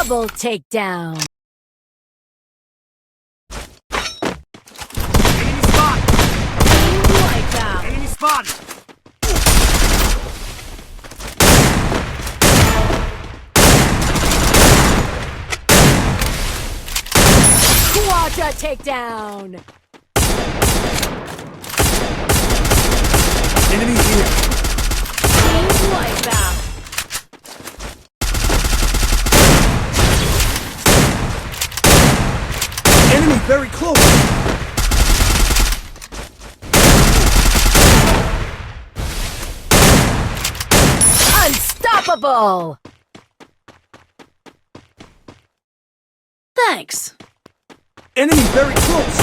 Double takedown. Enemy spot! Wipeout. Enemy spotted! Quadra takedown. Enemy here! Team wipeout. Enemy very close! Unstoppable. Thanks. Enemy very close!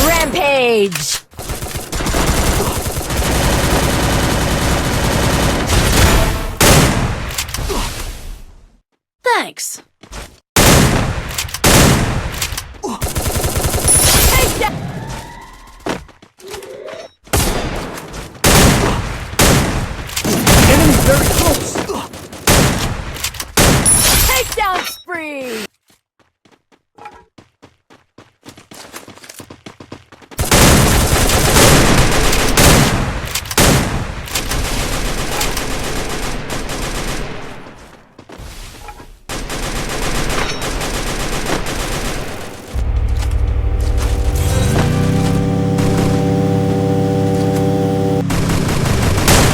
Rampage. Thanks. Take that. Enemy very close! Takedown spree.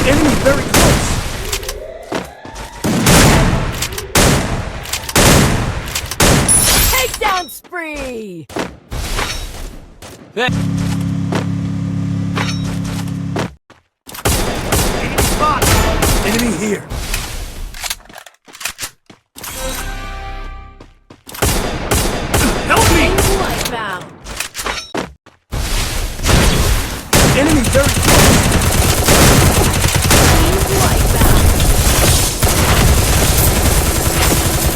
Enemy very close! Takedown spree. Enemy spotted! Enemy here!